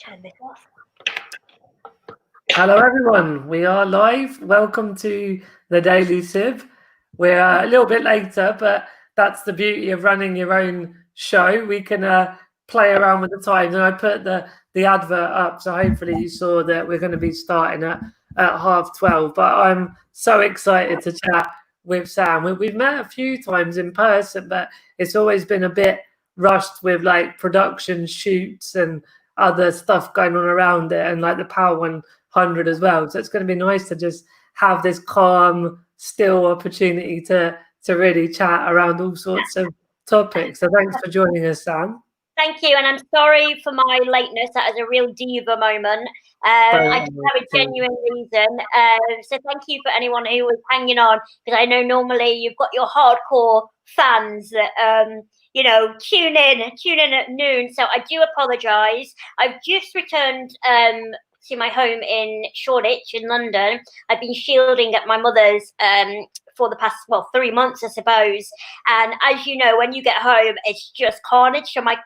Turn this off. Hello everyone, we are live. Welcome to the Daily Sib. We're a little bit later, but that's the beauty of running your own show. We can play around with the times, and I put the advert up, so hopefully you saw that we're going to be starting at 12:30. But I'm so excited to chat with Sam. We've met a few times in person, but it's always been a bit rushed with like production shoots and other stuff going on around it, and like the Power 100 as well. So it's going to be nice to just have this calm, still opportunity to really chat around all sorts of topics. So thanks for joining us, Sam. Thank you, and I'm sorry for my lateness. That is a real diva moment. I did have a genuine reason. So thank you for anyone who was hanging on, because I know normally you've got your hardcore fans that tune in at noon. So I do apologise. I've just returned to my home in Shoreditch in London. I've been shielding at my mother's for the past 3 months, I suppose. And as you know, when you get home, it's just carnage. So my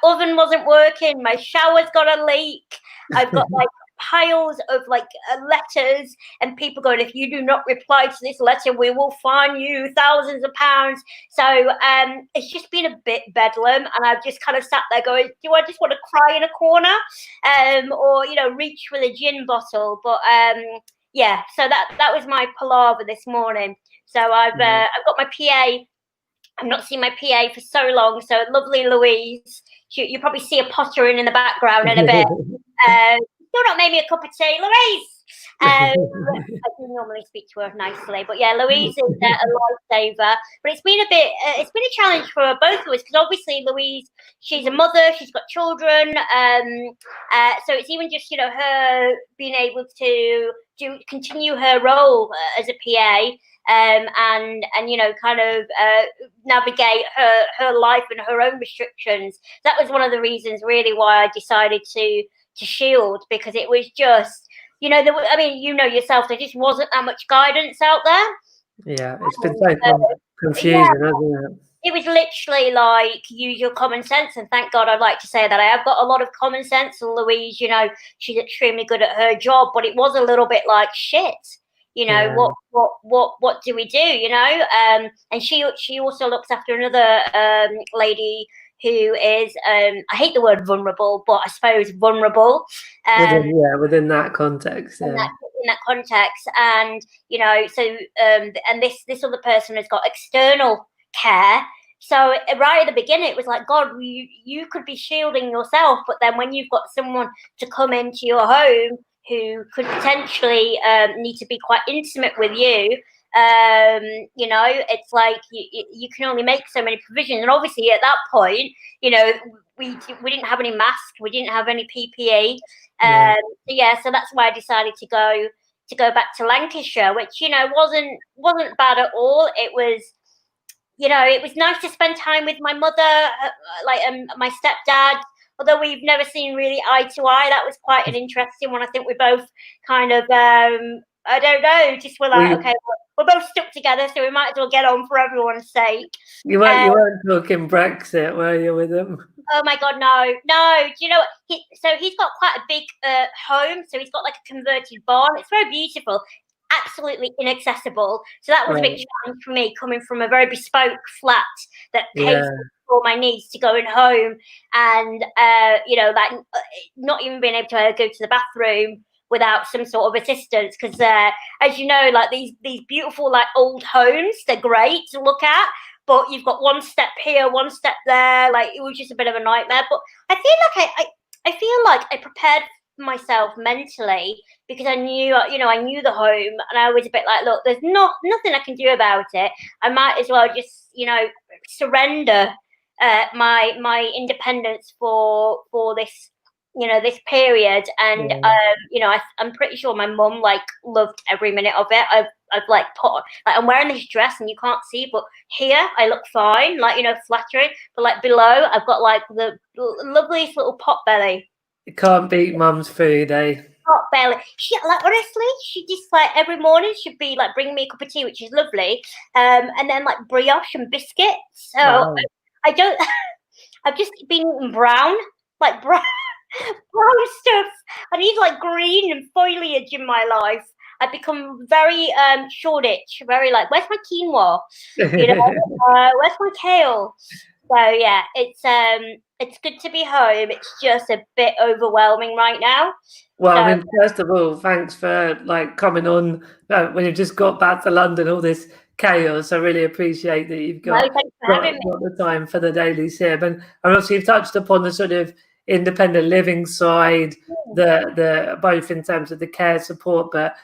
oven wasn't working. My shower's got a leak. I've got like piles of like letters and people going, if you do not reply to this letter, we will fine you thousands of pounds. So it's just been a bit bedlam, and I've just kind of sat there going, do I just want to cry in a corner, or reach for the gin bottle? But yeah, so that was my palaver this morning. So I've got my PA. I've not seen my PA for so long. So lovely Louise. You probably see a pottering in the background in a bit. Still not made me a cup of tea, Louise. I do normally speak to her nicely, but yeah, Louise is a lifesaver. But it's been a challenge for both of us, because obviously Louise, she's a mother, she's got children, so it's even just her being able to continue her role as a PA. And kind of navigate her life and her own restrictions. That was one of the reasons really why I decided to shield, because it was just yourself, there just wasn't that much guidance out there. Yeah, it's been so confusing, hasn't it? It was literally like, use your common sense, and thank God I'd like to say that I have got a lot of common sense. And Louise, she's extremely good at her job, but it was a little bit like shit. What do we do? And she also looks after another lady who is I hate the word vulnerable, but I suppose vulnerable. Within that context, yeah. In that context, and so and this other person has got external care. So right at the beginning, it was like, God, you could be shielding yourself, but then when you've got someone to come into your home who could potentially need to be quite intimate with you, it's like you can only make so many provisions. And obviously at that point, we didn't have any masks, we didn't have any PPE. So that's why I decided to go back to Lancashire, which wasn't bad at all. It was it was nice to spend time with my mother, my stepdad. Although we've never seen really eye to eye, that was quite an interesting one. I think we both kind of, I don't know, just were like, okay, we're both stuck together, so we might as well get on for everyone's sake. You weren't talking Brexit, were you, with him? Oh my God, no. Do you know what? He's got quite a big home, so he's got like a converted barn. It's very beautiful. Absolutely inaccessible. So that was a big challenge for me, coming from a very bespoke flat that pays for my needs to going home, and not even being able to go to the bathroom without some sort of assistance, because as you know, like these beautiful like old homes, they're great to look at, but you've got one step here, one step there. Like, it was just a bit of a nightmare. But I feel like I prepared myself mentally, because I knew the home, and I was a bit like, look, there's nothing I can do about it. I might as well just surrender my independence for this this period. And I'm pretty sure my mum like loved every minute of it. I've like put like, I'm wearing this dress and you can't see, but here I look fine, like flattering, but like below I've got like the loveliest little pot belly. You can't beat mum's food, eh? Pot belly. She, like, honestly, she just like every morning she'd be like bringing me a cup of tea, which is lovely, and then like brioche and biscuits. So wow. I've just been eating brown need like green and foliage in my life. I've become very Shoreditch, very like, where's my quinoa? You know, where's my kale? So yeah, it's good to be home. It's just a bit overwhelming right now. Well, So, I mean, first of all, thanks for like coming on when you've just got back to London, all this chaos. I really appreciate that you've no, thanks for having me. got the time for the Daily Sib. And also you've touched upon the sort of independent living side, the both in terms of the care support, but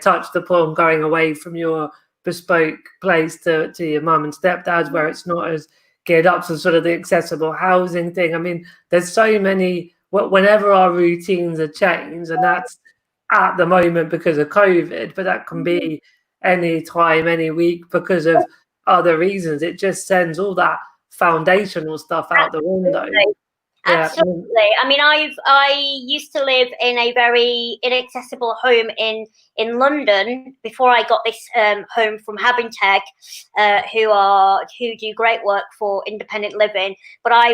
touched upon going away from your bespoke place to your mum and stepdad's, where it's not as geared up to sort of the accessible housing thing. I mean, there's so many. Whenever our routines are changed, and that's at the moment because of COVID, but that can be any time, any week because of other reasons. It just sends all that foundational stuff out the window. Absolutely. I mean, I used to live in a very inaccessible home in London before I got this home from Habintech, who do great work for independent living. But I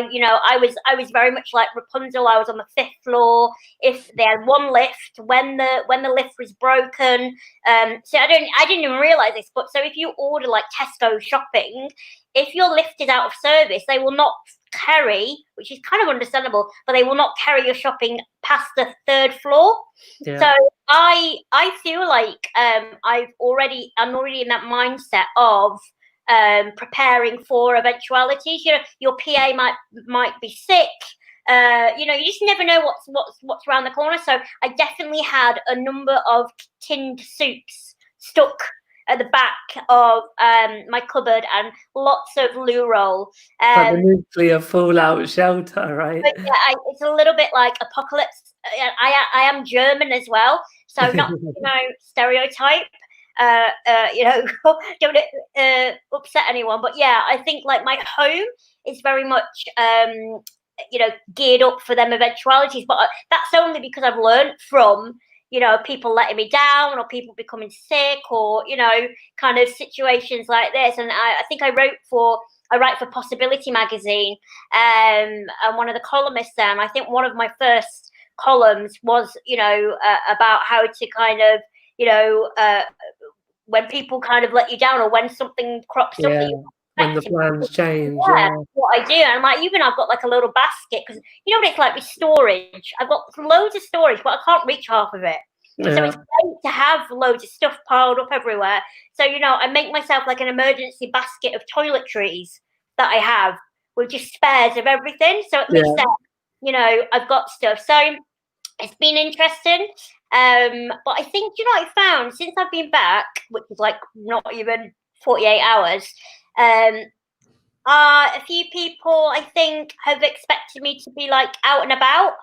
was very much like Rapunzel. I was on the 5th floor. If they had one lift, when the lift was broken, so I didn't even realize this. But so if you order like Tesco shopping, if your lift is out of service, they will not carry, which is kind of understandable, but they will not carry your shopping past the 3rd floor. Yeah. So I feel like I'm already in that mindset of preparing for eventualities. Your PA might be sick. You just never know what's around the corner. So I definitely had a number of tinned soups stuck at the back of my cupboard and lots of loo roll. Like the nuclear fallout shelter, right? But yeah, it's a little bit like Apocalypse. I am German as well, so not stereotype. Don't upset anyone. But yeah, I think like my home is very much geared up for them eventualities. But that's only because I've learned from people letting me down or people becoming sick or, kind of situations like this. And I think I write for Possibility magazine. I'm one of the columnists there. And I think one of my first columns was, about how to kind of, when people kind of let you down or when something crops up that you when the plans change. What I do. And like, even I've got like a little basket because you know what it's like with storage. I've got loads of storage, but I can't reach half of it. Yeah. So it's great to have loads of stuff piled up everywhere. So, I make myself like an emergency basket of toiletries that I have with just spares of everything. So at least that, I've got stuff. So it's been interesting. But I think, I found since I've been back, which is like not even 48 hours, a few people I think have expected me to be like out and about,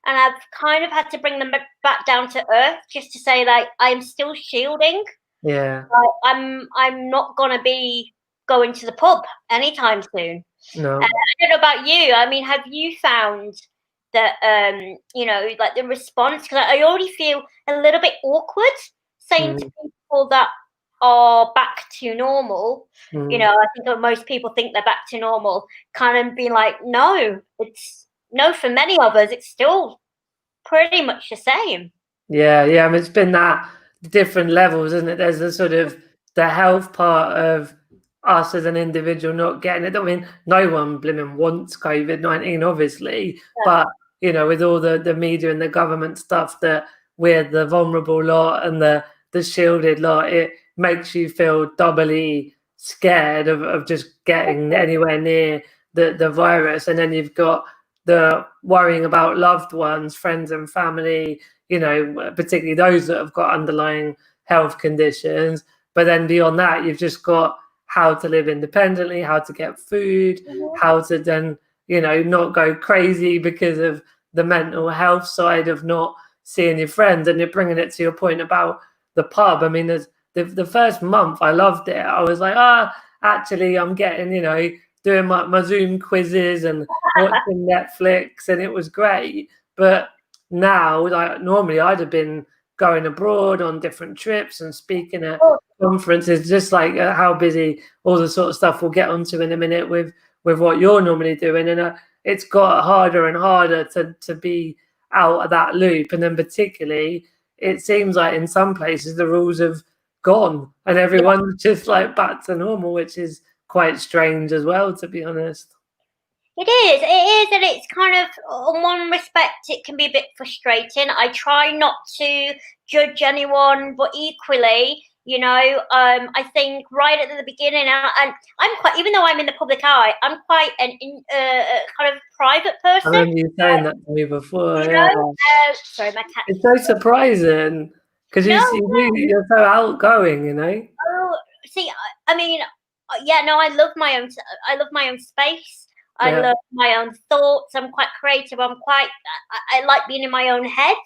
and I've kind of had to bring them back down to earth just to say like I'm still shielding. Yeah. I'm not gonna be going to the pub anytime soon. No. I don't know about you. I mean, have you found that like the response? Because I already feel a little bit awkward saying to people that are back to normal. I think that most people think they're back to normal, kind of being like, no, for many of us, it's still pretty much the same. Yeah. I mean, it's been that different levels, isn't it? There's the sort of the health part of us as an individual not getting it. I mean, no one blimmin' wants COVID-19, obviously, but with all the media and the government stuff, that we're the vulnerable lot and the shielded lot, it makes you feel doubly scared of just getting anywhere near the virus. And then you've got the worrying about loved ones, friends and family, particularly those that have got underlying health conditions. But then beyond that, you've just got how to live independently, how to get food, how to then, not go crazy because of the mental health side of not seeing your friends. And you're bringing it to your point about the pub. I mean, there's the first month I loved it. I was like, actually I'm getting, doing my Zoom quizzes and watching Netflix, and it was great. But now, like normally I'd have been going abroad on different trips and speaking at conferences, just like how busy, all the sort of stuff we'll get onto in a minute with what you're normally doing. And it's got harder and harder to be out of that loop. And then particularly, it seems like in some places the rules have gone and everyone's just like back to normal, which is quite strange as well, to be honest. It is, and it's kind of, in one respect, it can be a bit frustrating. I try not to judge anyone, but equally, I think right at the beginning, and I'm quite, even though I'm in the public eye, I'm quite an kind of private person. I remember you saying that to me before. Sorry, my cat. It's so surprising because you're so outgoing, Oh, see, I mean, I love my own. I love my own space. I love my own thoughts. I'm quite creative. I like being in my own head.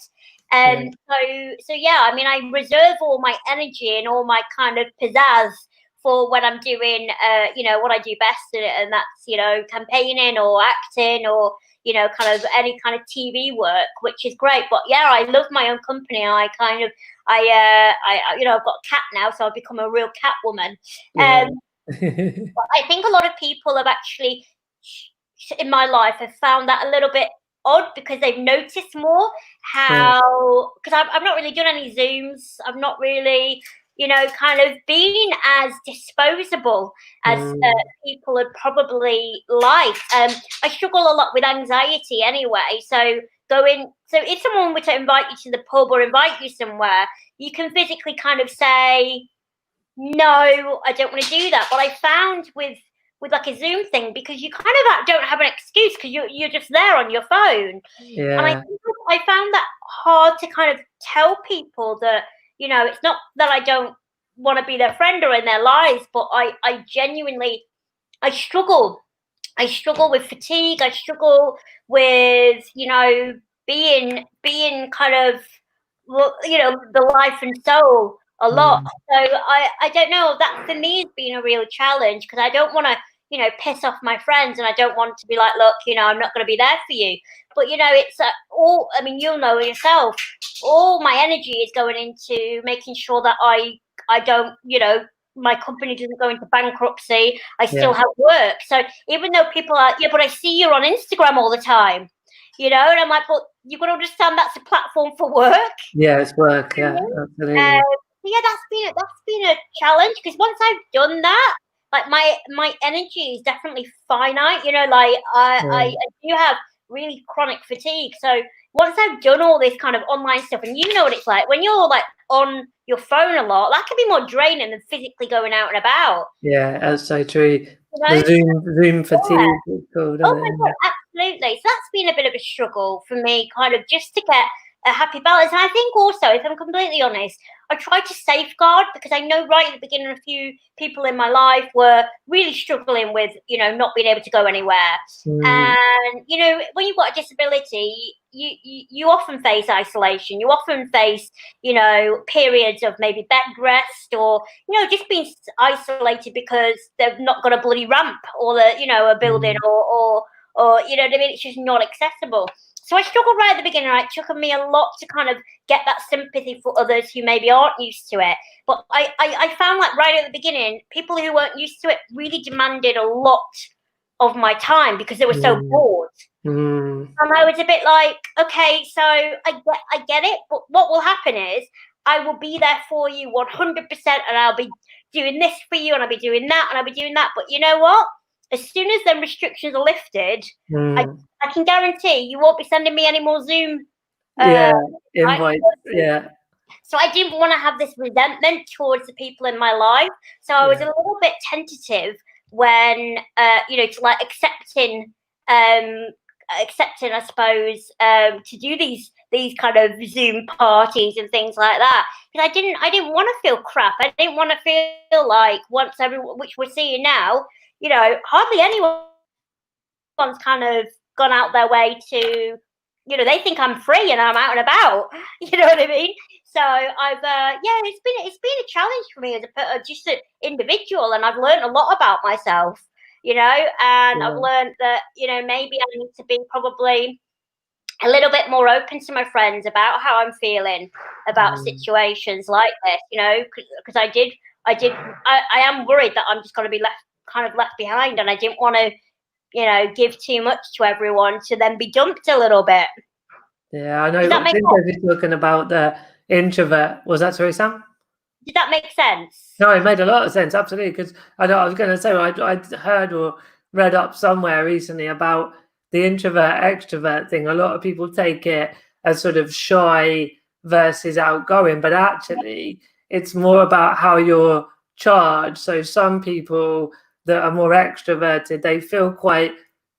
And so yeah, I mean, I reserve all my energy and all my kind of pizzazz for when I'm doing, what I do best, and that's, campaigning or acting or, kind of any kind of TV work, which is great. But yeah, I love my own company. I've got a cat now, so I've become a real cat woman. But I think a lot of people have actually, in my life, have found that a little bit odd because they've noticed more how, because I've not really done any Zooms. I've not really, kind of been as disposable as people would probably like. I struggle a lot with anxiety anyway. So if someone were to invite you to the pub or invite you somewhere, you can physically kind of say, no, I don't want to do that. But I found with like a Zoom thing, because you kind of don't have an excuse because you're just there on your phone. Yeah. And I found that hard to kind of tell people that, it's not that I don't want to be their friend or in their lives, but I genuinely, I struggle. I struggle with fatigue. I struggle with, being kind of, the life and soul a lot. So I don't know, that for me has been a real challenge, because I don't want to, piss off my friends, and I don't want to be like, look, I'm not going to be there for you. But, it's all, I mean, you'll know yourself, all my energy is going into making sure that I don't, my company doesn't go into bankruptcy. I still have work. So even though people are, but I see you're on Instagram all the time, and I'm like, but you've got to understand that's a platform for work. Yeah, it's work. Yeah, absolutely. Yeah, that's been a challenge, because once I've done that, like my energy is definitely finite. I do have really chronic fatigue. So once I've done all this kind of online stuff, and you know what it's like when you're like on your phone a lot, that can be more draining than physically going out and about. Yeah, that's so true. The Zoom fatigue is called, oh my God, absolutely. So that's been a bit of a struggle for me, kind of just to get a happy balance. And I think also, if I'm completely honest, I try to safeguard, because I know right at the beginning a few people in my life were really struggling with, not being able to go anywhere. And, when you've got a disability, you often face isolation. You often face, periods of maybe bed rest, or, just being isolated because they've not got a bloody ramp or a building or you know what I mean? It's just not accessible. So I struggled right at the beginning. It took me a lot to kind of get that sympathy for others who maybe aren't used to it. But I found like right at the beginning, people who weren't used to it really demanded a lot of my time because they were so bored. And I was a bit like, okay, so I get it, but what will happen is I will be there for you 100%, and I'll be doing this for you, and I'll be doing that, and I'll be doing that. But you know what? As soon as them restrictions are lifted, I can guarantee you won't be sending me any more Zoom invites. Yeah. So I didn't want to have this resentment towards the people in my life. So I was a little bit tentative when, to like accepting, I suppose, to do these kind of Zoom parties and things like that. Because I didn't want to feel crap. I didn't want to feel like once everyone, which we're seeing now, hardly anyone's kind of gone out their way to, they think I'm free and I'm out and about. You know what I mean? So I've, it's been a challenge for me as just an individual, and I've learned a lot about myself, and I've learned that, maybe I need to be probably a little bit more open to my friends about how I'm feeling about situations like this, because I am worried that I'm just going to be left behind, and I didn't want to, give too much to everyone to then be dumped a little bit. Yeah, I know. Does that make sense? You're talking about the introvert. Was that, sorry, Sam? Did that make sense? No, it made a lot of sense, absolutely. Because I know I was going to say, I'd heard or read up somewhere recently about the introvert extrovert thing. A lot of people take it as sort of shy versus outgoing, but actually, it's more about how you're charged. So some people that are more extroverted, they feel quite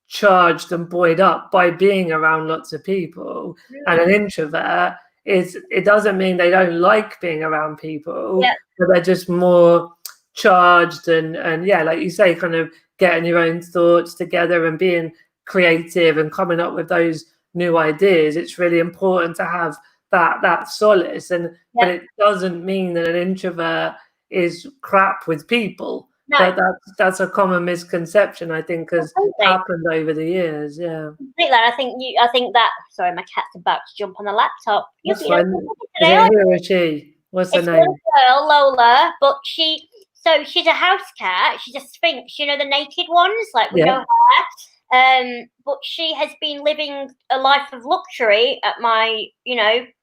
charged and buoyed up by being around lots of people. And an introvert it doesn't mean they don't like being around people, but they're just more charged and yeah, like you say, kind of getting your own thoughts together and being creative and coming up with those new ideas. It's really important to have that solace, but it doesn't mean that an introvert is crap with people. No. That's a common misconception, I think, has happened over the years. Yeah. I think that. Sorry, my cat's about to jump on the laptop. That's fine. Is it he or she? What's her name? It's a girl, Lola, but she's a house cat. She's a sphinx. You know, the naked ones, like with no hair. But she has been living a life of luxury at my,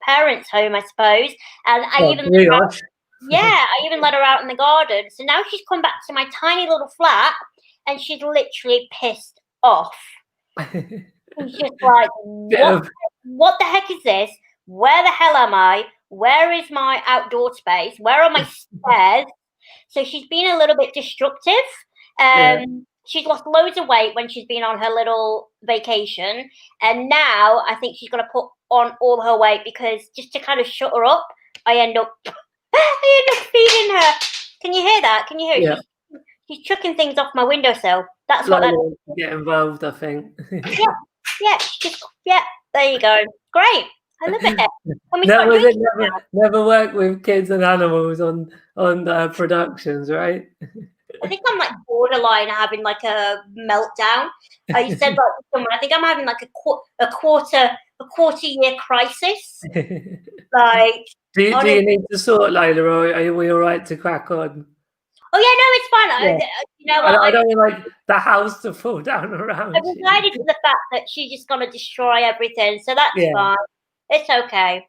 parents' home, I suppose. And I even let her out in the garden. So now she's come back to my tiny little flat, and she's literally pissed off. She's just like, what the heck is this? Where the hell am I? Where is my outdoor space? Where are my stairs? So she's been a little bit destructive. She's lost loads of weight when she's been on her little vacation. And now I think she's going to put on all her weight, because just to kind of shut her up, I end up feeding her. Can you hear that? Can you hear it? She's chucking things off my windowsill. That's what that is. Get involved, I think. There you go. Great. I love it. Never work with kids and animals on productions, right? I think I'm like borderline having like a meltdown. I said like to someone, I think I'm having like a quarter year crisis. Like, do you need to sort, Lola, or are we all right to crack on? Oh yeah, no, it's fine. Yeah. I don't want like the house to fall down around. I've decided to the fact that she's just gonna destroy everything, so that's fine. It's okay.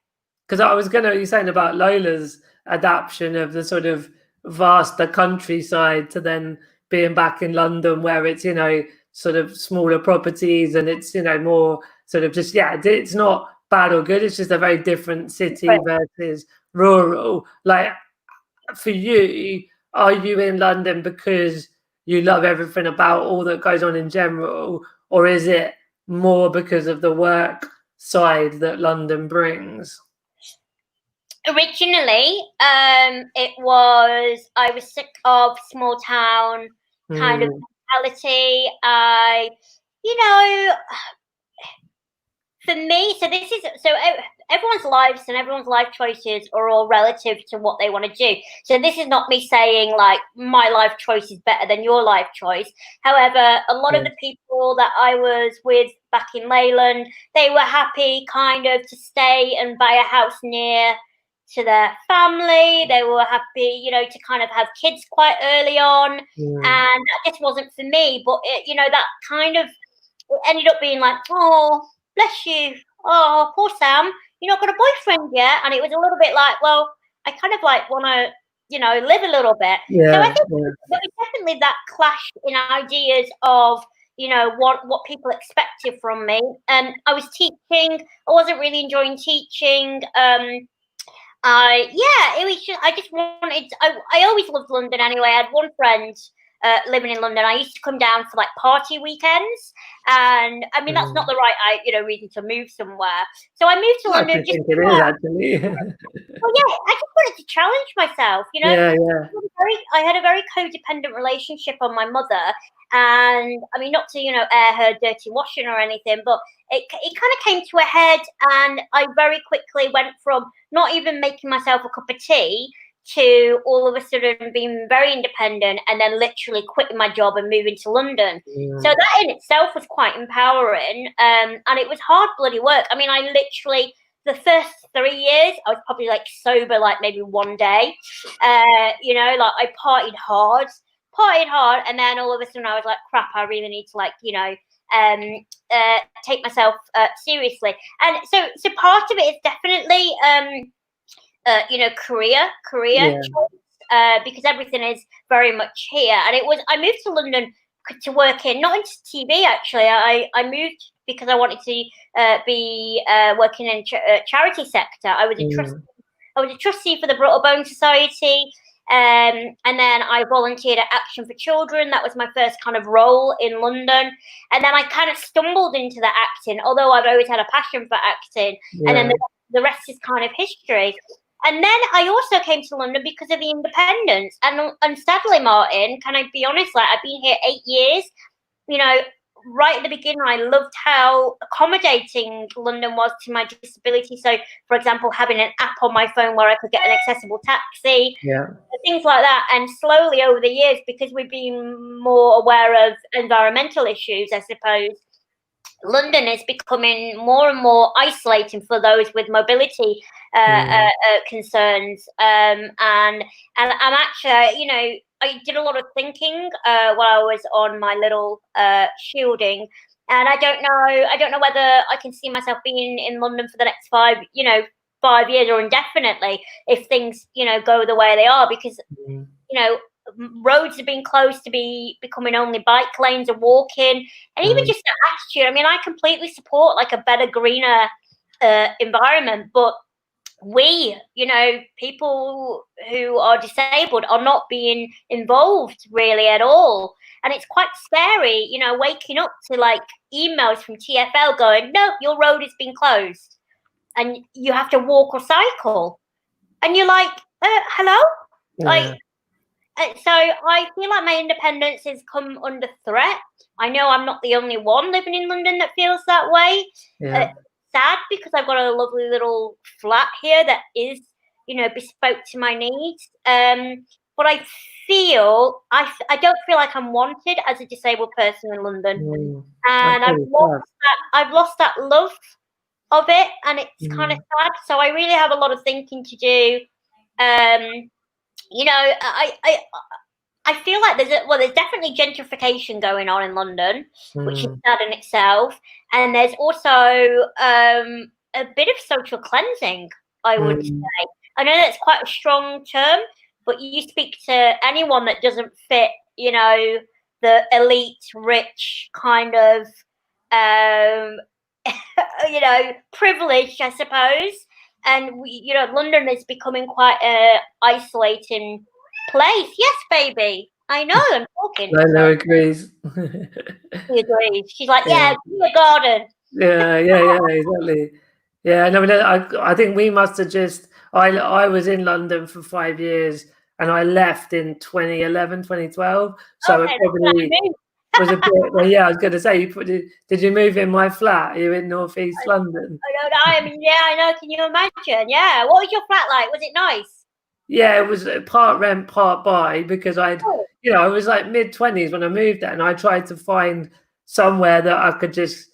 Because I was you're saying about Lola's adaptation of the sort of the countryside to then being back in London, where it's sort of smaller properties and it's more sort of just it's not bad or good. It's just a very different city versus rural. Like for you, are you in London because you love everything about all that goes on in general, or is it more because of the work side that London brings? Originally, I was sick of small town kind of mentality. For me, everyone's lives and everyone's life choices are all relative to what they want to do. So this is not me saying like my life choice is better than your life choice. However, a lot of the people that I was with back in Leyland, they were happy kind of to stay and buy a house near to their family. They were happy, to kind of have kids quite early on. And that just wasn't for me. But, that kind of ended up being like, oh, bless you. Oh, poor Sam. You're not got a boyfriend yet. And it was a little bit like, well, I kind of like want to, live a little bit. So I think there was definitely that clash in ideas of, what people expected from me. And I was teaching. I wasn't really enjoying teaching. It was just, I just wanted, I always loved London anyway. I had one friend living in London. I used to come down for like party weekends, and I mean that's not the right reason to move somewhere. So I moved to London. I think it is actually. Well, I just wanted to challenge myself. I had a very codependent relationship on my mother, and I mean not to air her dirty washing or anything, but it kind of came to a head, and I very quickly went from not even making myself a cup of tea to all of a sudden being very independent, and then literally quitting my job and moving to London. So that in itself was quite empowering, and it was hard bloody work. I mean, I literally, the first 3 years, I was probably like sober like maybe one day. Like I partied hard, and then all of a sudden I was like, crap, I really need to take myself seriously. And so part of it is definitely career choice, because everything is very much here. And I moved to London to work in, not into TV actually. I moved because I wanted to be working in charity sector. I was a trustee for the Brittle Bone Society. And then I volunteered at Action for Children. That was my first kind of role in London. And then I kind of stumbled into the acting, although I've always had a passion for acting. And then the rest is kind of history. And then I also came to London because of the independence. And sadly, Martin, can I be honest, like I've been here 8 years, right at the beginning, I loved how accommodating London was to my disability. So, for example, having an app on my phone where I could get an accessible taxi, things like that. And slowly over the years, because we've been more aware of environmental issues, I suppose, London is becoming more and more isolating for those with mobility concerns. And I'm actually, I did a lot of thinking while I was on my little shielding, and I don't know whether I can see myself being in London for the next 5 years or indefinitely if things go the way they are, because roads have been closed to becoming only bike lanes and walking, and even just the attitude. I mean, I completely support like a better, greener environment, but we, people who are disabled are not being involved really at all. And it's quite scary, waking up to like emails from TfL going, no, your road has been closed and you have to walk or cycle. And you're like, hello? Like, so I feel like my independence has come under threat. I know I'm not the only one living in London that feels that way. Sad because I've got a lovely little flat here that is, bespoke to my needs. But I feel I don't feel like I'm wanted as a disabled person in London, and I've lost that love of it, and it's kind of sad. So I really have a lot of thinking to do. I feel like there's definitely gentrification going on in London, which is sad in itself, and there's also a bit of social cleansing, I would say. I know that's quite a strong term, but you speak to anyone that doesn't fit, the elite, rich kind of, privilege, I suppose. And London is becoming quite a isolating place. Yes, baby. I know. I'm talking. Lolo agrees. She agrees. She's like, yeah, the garden. Yeah, exactly. Yeah, no, I think we must have just. I was in London for 5 years, and I left in 2011, 2012. So it probably was a bit. Well, yeah, I was going to say, did you move in my flat? Are you in North East London? I mean, yeah, I know. Can you imagine? Yeah. What was your flat like? Was it nice? Yeah, it was part rent, part buy, because I was like mid-20s when I moved there, and I tried to find somewhere that I could just,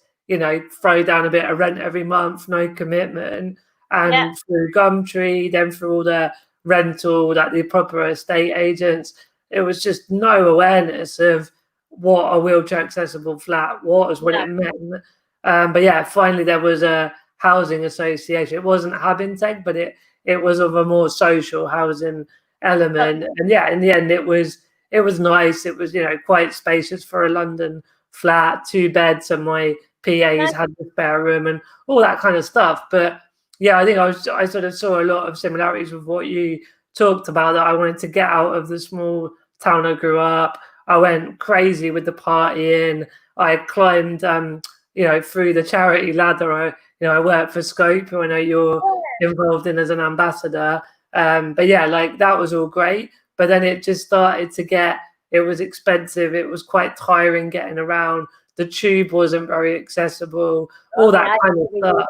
throw down a bit of rent every month, no commitment. And through Gumtree, then through all the rental, like the proper estate agents, it was just no awareness of what a wheelchair accessible flat was, what it meant. But yeah, finally there was a housing association. It wasn't Habintech, but it was of a more social housing element. And yeah, in the end, it was nice. It was, quite spacious for a London flat, 2 beds, and my PAs had the spare room and all that kind of stuff. But yeah, I think I sort of saw a lot of similarities with what you talked about, that I wanted to get out of the small town I grew up. I went crazy with the partying. I climbed, through the charity ladder. I worked for Scope, who I know you're involved in as an ambassador. But yeah, like that was all great. But then it just started to it was expensive. It was quite tiring getting around. The tube wasn't very accessible, all that kind of stuff.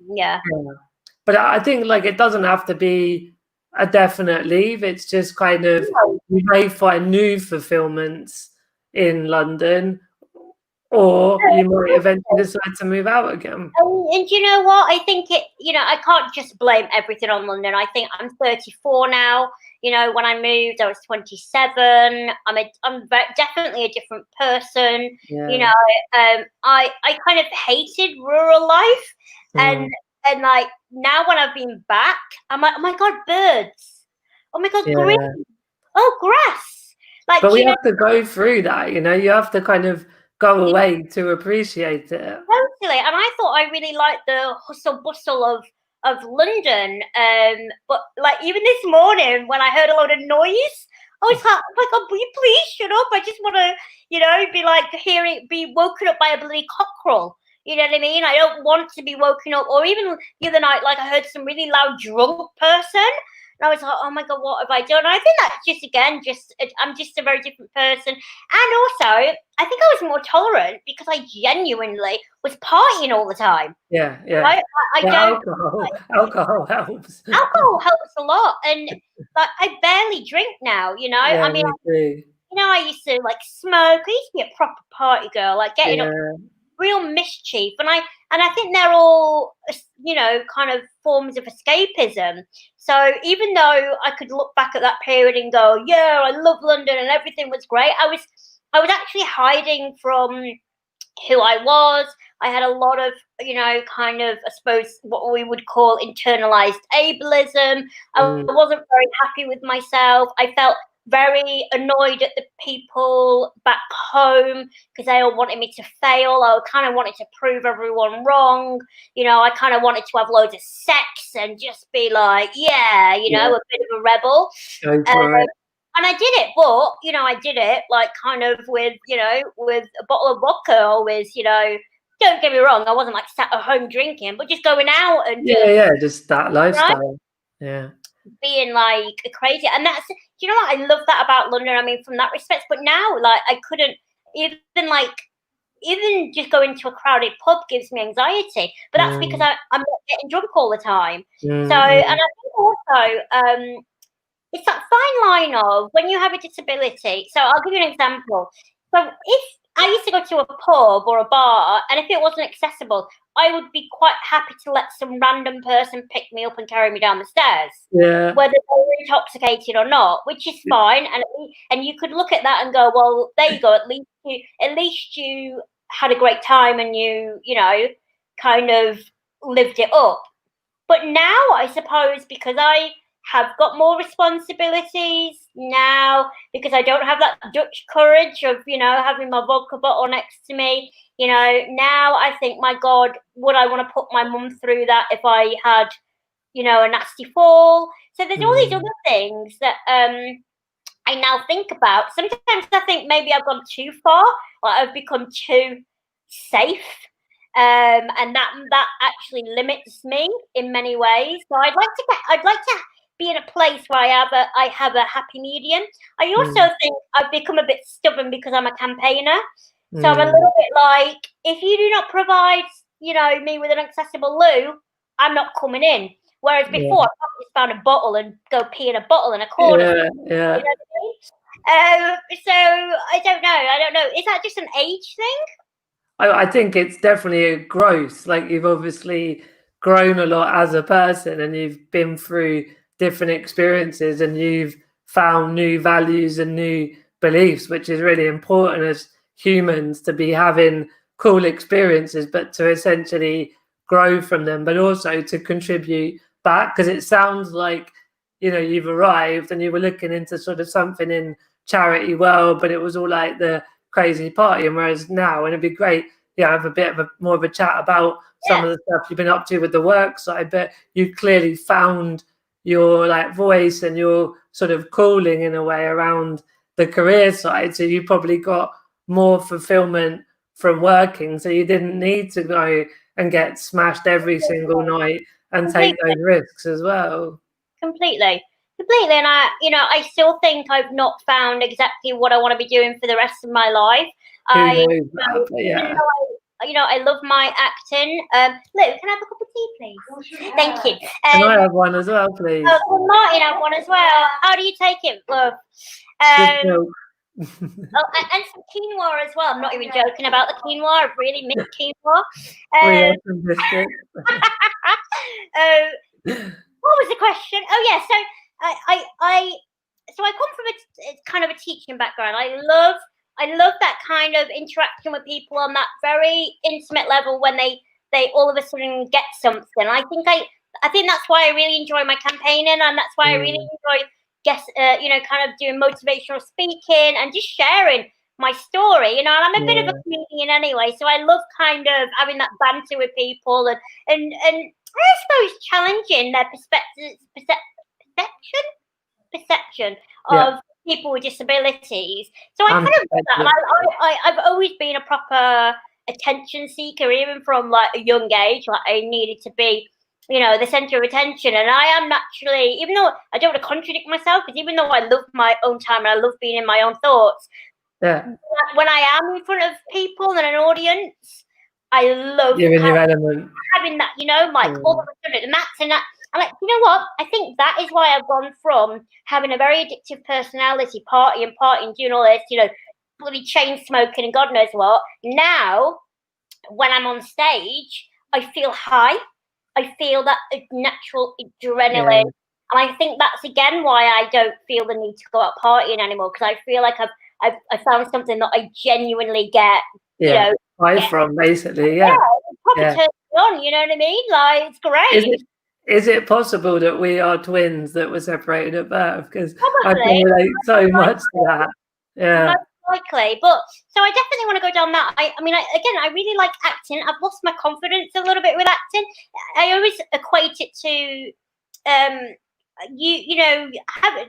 Yeah. But I think like it doesn't have to be a definite leave. It's just kind of, you may find new fulfillments in London. or you might eventually decide to move out again. And you know what? I think I can't just blame everything on London. I think I'm 34 now. When I moved, I was 27. I'm definitely a different person. Yeah. I kind of hated rural life, and like now when I've been back, I'm like, oh my god, birds! Oh my god, green! Oh, grass! Like, but we have to go through that. You have to kind of go away to appreciate it. Totally, and I thought I really liked the hustle bustle of London. But like even this morning when I heard a lot of noise, I was like, oh my god, will you please shut up? I just want to, be like be woken up by a bloody cockerel. You know what I mean? I don't want to be woken up. Or even the other night, like I heard some really loud drunk person. And I was like, oh my god, what have I done? I think that's I'm just a very different person. And also, I think I was more tolerant because I genuinely was partying all the time. Yeah. Right? Alcohol helps. Alcohol helps a lot, and like I barely drink now. Yeah, I mean, me too. I used to like smoke. I used to be a proper party girl, like getting up, real mischief, and I think they're all kind of forms of escapism. So even though I could look back at that period and go, yeah, I love London and everything was great, I was actually hiding from who I was. I had a lot of, kind of, I suppose, what we would call internalized ableism. I wasn't very happy with myself. I felt very annoyed at the people back home because they all wanted me to fail. I kind of wanted to prove everyone wrong. I kind of wanted to have loads of sex and just be like, a bit of a rebel. And I did it, but, I did it like kind of with a bottle of vodka always, don't get me wrong, I wasn't like sat at home drinking, but just going out and just that lifestyle. Being like crazy. And that's, do you know what? I love that about London. I mean, from that respect, but now like I couldn't even just going to a crowded pub gives me anxiety, but that's because I'm not getting drunk all the time. So, and I think also, it's that fine line of when you have a disability. So I'll give you an example. So if I used to go to a pub or a bar, and if it wasn't accessible, I would be quite happy to let some random person pick me up and carry me down the stairs, whether they were intoxicated or not, which is fine. And you could look at that and go, well, there you go. At least you had a great time and you kind of lived it up. But now, I suppose, because I have got more responsibilities now, because I don't have that Dutch courage of, having my vodka bottle next to me, now I think, my God, would I want to put my mum through that if I had, a nasty fall? So there's all these other things that I now think about. Sometimes I think maybe I've gone too far, or I've become too safe. And that actually limits me in many ways. So I'd like to be in a place where I have a happy medium. I also think I've become a bit stubborn because I'm a campaigner. So I'm a little bit like, if you do not provide, me with an accessible loo, I'm not coming in. Whereas before, I probably just found a bottle and go pee in a bottle in a corner. You know what I mean? So I don't know. Is that just an age thing? I think it's definitely a growth. Like, you've obviously grown a lot as a person, and you've been through different experiences, and you've found new values and new beliefs, which is really important as humans, to be having cool experiences, but to essentially grow from them, but also to contribute back. Because it sounds like, you've arrived and you were looking into sort of something in charity world, but it was all like the crazy party. And whereas now, and it'd be great, have a bit of more of a chat about some of the stuff you've been up to with the work side, but you clearly found your like voice and your sort of calling in a way around the career side. So you probably got more fulfillment from working, so you didn't need to go and get smashed every single night and take those risks as well. Completely. And I still think I've not found exactly what I want to be doing for the rest of my life. I love my acting. Luke, can I have a cup of tea, please? Thank you. Can I have one as well, please? Well, Martin have one as well. How do you take it, love? Just milk. Oh, and some quinoa as well. I'm not even joking about the quinoa. I've really missed quinoa. We have some biscuits. What was the question? Oh yeah, so I come from a kind of a teaching background. I love that kind of interaction with people on that very intimate level when they all of a sudden get something. I think that's why I really enjoy my campaigning, and that's why I really enjoy kind of doing motivational speaking and just sharing my story, and I'm a bit of a comedian anyway, so I love kind of having that banter with people and I suppose challenging their perception of people with disabilities. So I kind of love that, and I've always been a proper attention seeker, even from like a young age. Like I needed to be, the center of attention, and I am naturally, even though I don't want to contradict myself, because even though I love my own time and I love being in my own thoughts, when I am in front of people and an audience, I love having that, like all of a sudden, and I'm like, you know what? I think that is why I've gone from having a very addictive personality, partying, doing all this, bloody chain smoking and God knows what. Now, when I'm on stage, I feel high. I feel that natural adrenaline. And I think that's, again, why I don't feel the need to go out partying anymore, because I feel like I found something that I genuinely get, from basically, proper turn on, you know what I mean? Like, it's great. Is it possible that we are twins that were separated at birth? Because I can relate so much to that. Yeah. Most likely. But so I definitely want to go down that. I mean, I really like acting. I've lost my confidence a little bit with acting. I always equate it to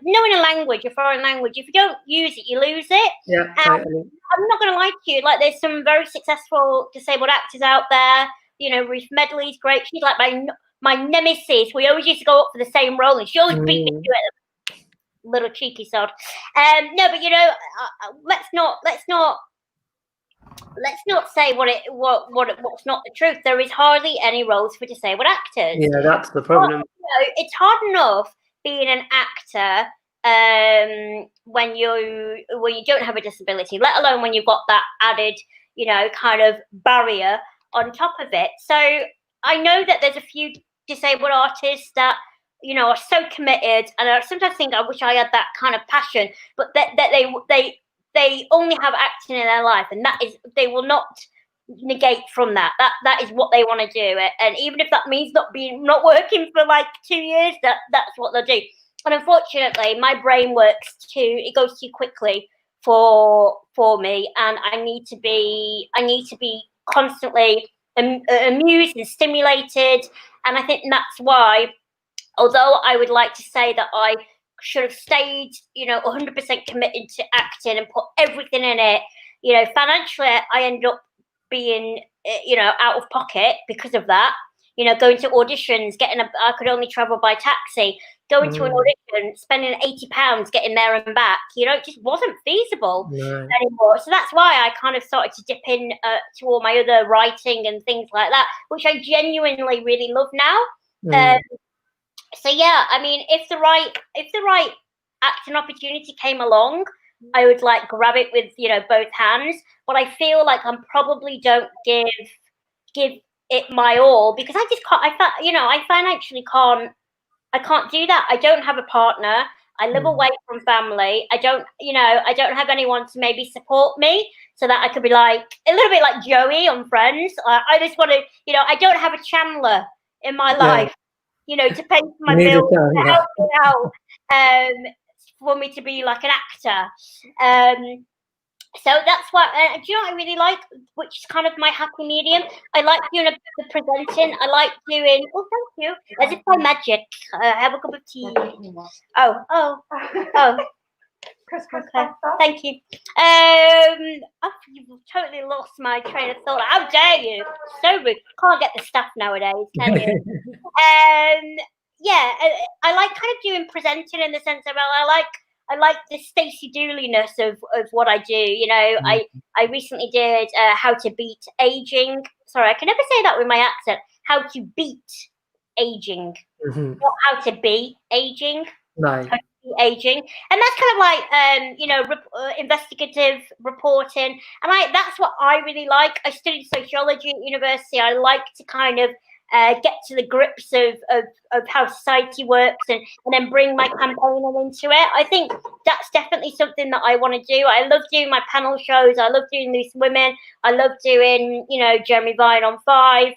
knowing a language, a foreign language. If you don't use it, you lose it. Yeah, totally. I'm not going to lie to you. Like, there's some very successful disabled actors out there. Ruth Medley's great. She's like my nemesis. We always used to go up for the same role, and she always beat me to it. Little cheeky sod. No, but let's not say what's not the truth. There is hardly any roles for disabled actors. Yeah, that's the problem. But, it's hard enough being an actor when you don't have a disability, let alone when you've got that added, kind of barrier on top of it. So I know that there's a few disabled artists that are so committed, and I sometimes think I wish I had that kind of passion, but that they only have acting in their life, and that is, they will not negate from that. That is what they want to do, and even if that means not working for like 2 years, that's what they'll do. And unfortunately, my brain it goes too quickly for me, and I need to be constantly amused and stimulated. And I think that's why, although I would like to say that I should have stayed, 100% committed to acting and put everything in it, financially, I ended up being, out of pocket because of that. Going to auditions, I could only travel by taxi, going to an audition, spending £80 getting there and back, it just wasn't feasible anymore. So that's why I kind of started to dip in to all my other writing and things like that, which I genuinely really love now. So yeah, I mean, if the right acting opportunity came along, I would like grab it with both hands. But I feel like I probably don't give it my all, because I just can't. I financially can't. I can't do that. I don't have a partner. I live away from family. I don't have anyone to maybe support me, so that I could be like a little bit like Joey on Friends. I just want to, I don't have a Chandler in my life, to pay for my bills, to help me out, for me to be like an actor. So that's what, do you know what I really like, which is kind of my happy medium? I like doing the presenting. I like doing, oh, thank you, as if by magic. Have a cup of tea. Oh. Okay. Thank you. You've totally lost my train of thought. How dare you? So rude. Can't get the stuff nowadays, can you? Yeah, I like kind of doing presenting in the sense of, I like the Stacey Dooley-ness of what I do. I recently did How to Beat Aging. Sorry, I can never say that with my accent. How to beat aging. Not how to be aging. No. aging, and that's kind of like investigative reporting, and that's what I really like. I studied sociology at university. I like to kind of get to the grips of how society works, and then bring my campaigning into it. I think that's definitely something that I want to do. I love doing my panel shows. I love doing these women. I love doing, Jeremy Vine on 5.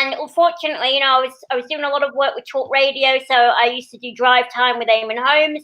And unfortunately, I was doing a lot of work with talk radio. So I used to do Drive Time with Eamon Holmes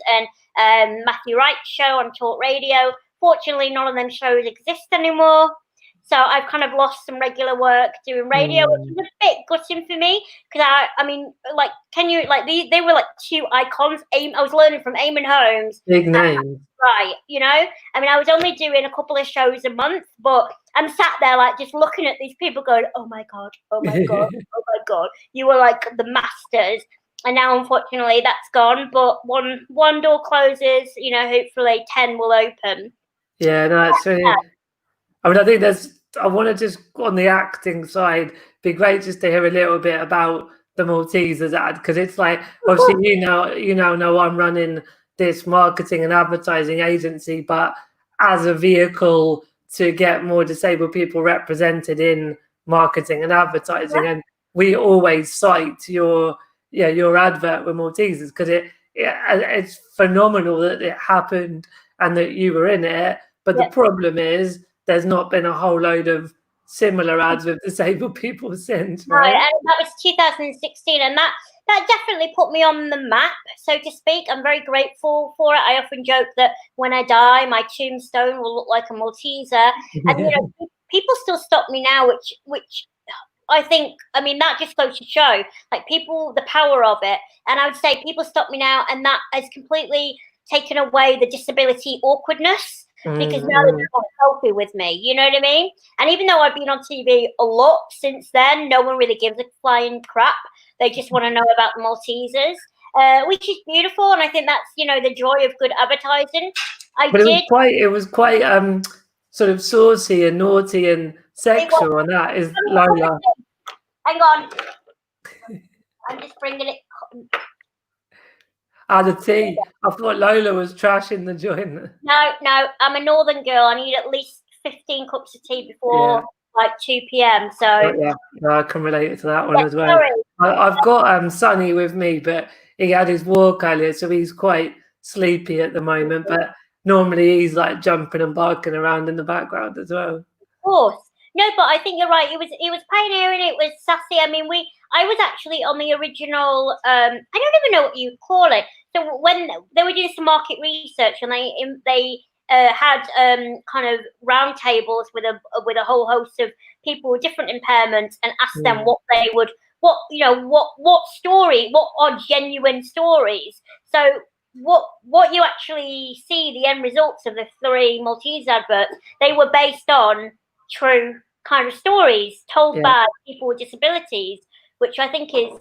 and Matthew Wright's show on talk radio. Fortunately, none of them shows exist anymore. So I've kind of lost some regular work doing radio, which is a bit gutting for me, because I mean, like, they were like two icons. I was learning from Eamon Holmes. Big name. Right, I mean, I was only doing a couple of shows a month, but I'm sat there like just looking at these people going, oh my God, oh my God, oh my God. You were like the masters. And now, unfortunately, that's gone. But one door closes, hopefully 10 will open. Yeah, no, it's really... I mean, I think I want to just, on the acting side, be great just to hear a little bit about the Maltesers ad, because it's like, obviously, you know I'm running this marketing and advertising agency, but as a vehicle to get more disabled people represented in marketing and advertising, and we always cite your advert with Maltesers, because it's phenomenal that it happened and that you were in it. But the problem is, there's not been a whole load of similar ads with disabled people since, right? And that was 2016, and that definitely put me on the map, so to speak. I'm very grateful for it. I often joke that when I die, my tombstone will look like a Malteser, and people still stop me now, which I think, I mean, that just goes to show, like, the power of it. And I would say people stop me now, and that has completely taken away the disability awkwardness. Because now they just want a selfie with me, you know what I mean? And even though I've been on TV a lot since then, no one really gives a flying crap. They just want to know about the Maltesers, which is beautiful. And I think that's, the joy of good advertising. It was quite sort of saucy and naughty and sexual, and that is Lola. Hang on. I'm just bringing it. The tea. I thought Lola was trashing the joint. No, I'm a northern girl. I need at least 15 cups of tea before like 2 p.m. So I can relate to that one as well. I've got Sonny with me, but he had his walk earlier, so he's quite sleepy at the moment. But normally he's like jumping and barking around in the background as well. Of course. No, but I think you're right. It was pioneering. It was sassy. I mean, I was actually on the original. I don't even know what you call it. So when they were doing some market research, and they had kind of round tables with a whole host of people with different impairments, and asked them what are genuine stories. So what you actually see, the end results of the 3 Maltese adverts, they were based on true kind of stories told by people with disabilities, which I think is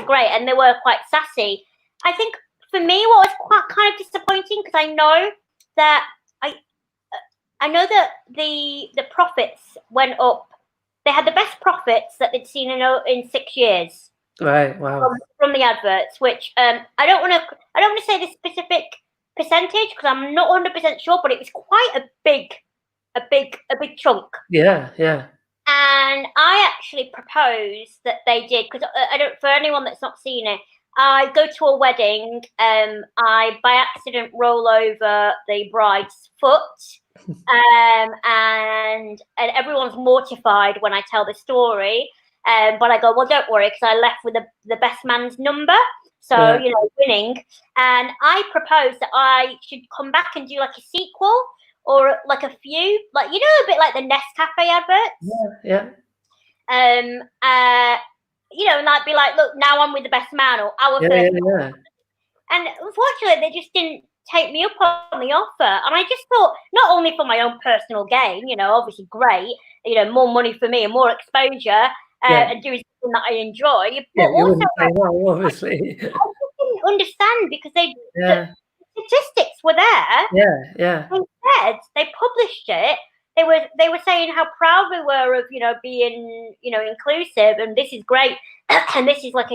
great, and they were quite sassy. I think for me, what was quite kind of disappointing, because I know that the profits went up. They had the best profits that they'd seen in 6 years. Right. Wow. From the adverts, which I don't want to say the specific percentage, because I'm not 100% sure, but it was quite a big chunk. Yeah. And I actually proposed that they did, because for anyone that's not seen it, I go to a wedding, I by accident roll over the bride's foot, and everyone's mortified when I tell the story, but I go, well, don't worry, because I left with the best man's number, so winning. And I proposed that I should come back and do like a sequel, or like a few, like, a bit like the Nescafe adverts. Yeah. And like be like, look, now I'm with the best man, or our first man. And unfortunately, they just didn't take me up on the offer. And I just thought, not only for my own personal gain, obviously great, more money for me and more exposure, and doing something that I enjoy, but also, obviously, I just didn't understand, because the statistics were there. Yeah. Instead, they published it. They were saying how proud we were of being inclusive, and this is great, and this is like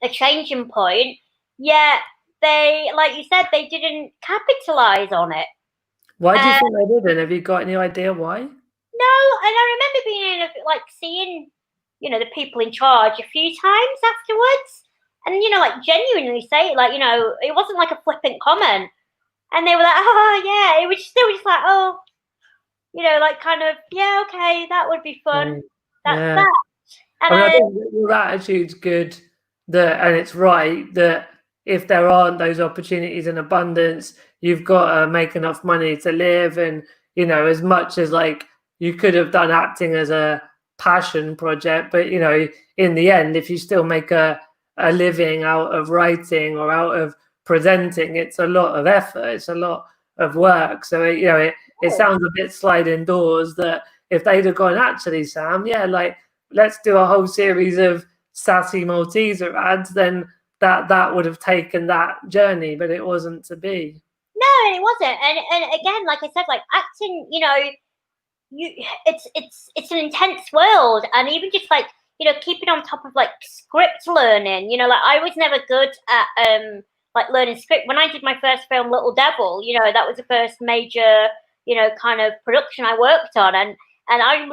a changing point. Yeah, they, like you said, they didn't capitalize on it. Why do you think they didn't? Have you got any idea why? No, and I remember being in like seeing, the people in charge a few times afterwards, and like genuinely say, like, it wasn't like a flippant comment, and they were like, oh yeah, it was still just like, oh, like kind of, yeah, okay, that would be fun. That's Yeah. that. And I think that your attitude's good, and it's right that if there aren't those opportunities in abundance, you've got to make enough money to live. And, as much as like you could have done acting as a passion project, but, in the end, if you still make a living out of writing or out of presenting, it's a lot of effort, it's a lot of work. So, it sounds a bit sliding doors that if they'd have gone, actually, Sam, yeah, like, let's do a whole series of sassy Malteser ads, then that would have taken that journey, but it wasn't to be. No, it wasn't. And again, like I said, like acting, it's an intense world, and even just like keeping on top of like script learning. Like I was never good at like learning script. When I did my first film, Little Devil, that was the first major kind of production I worked on, and I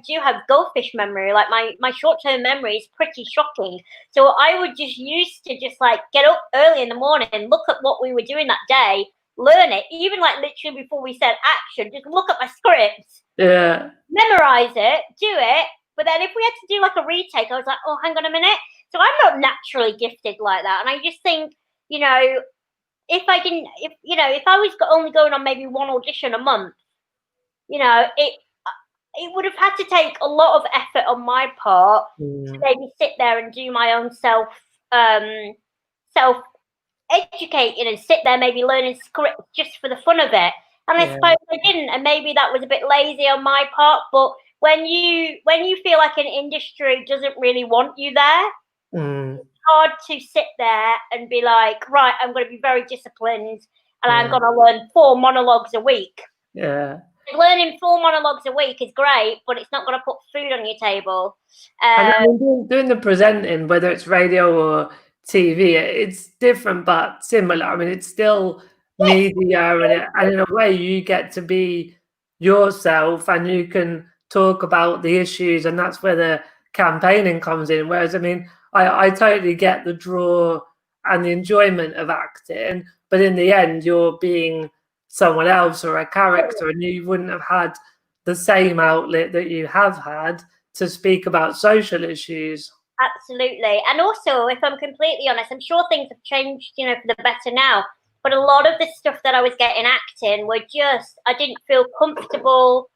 do have goldfish memory. Like my short-term memory is pretty shocking. So I would just used to just like get up early in the morning, look at what we were doing that day, learn it, even like literally before we said action, just look at my scripts, memorize it, do it. But then if we had to do like a retake, I was like, oh, hang on a minute. So I'm not naturally gifted like that. And I just think, if I was only going on maybe one audition a month, it would have had to take a lot of effort on my part to maybe sit there and do my own self educating and sit there maybe learning scripts just for the fun of it. And I suppose I didn't, and maybe that was a bit lazy on my part. But when you feel like an industry doesn't really want you there, it's hard to sit there and be like, right, I'm going to be very disciplined, and I'm going to learn 4 monologues a week. Yeah. Learning 4 monologues a week is great, but it's not going to put food on your table. And I mean, doing the presenting, whether it's radio or TV, it's different but similar. I mean, it's still media, and in a way, you get to be yourself, and you can talk about the issues, and that's where the campaigning comes in. Whereas, I mean, I totally get the draw and the enjoyment of acting, but in the end, you're being someone else or a character, and you wouldn't have had the same outlet that you have had to speak about social issues. Absolutely. And also, if I'm completely honest, I'm sure things have changed, for the better now. But a lot of the stuff that I was getting acting were just, I didn't feel comfortable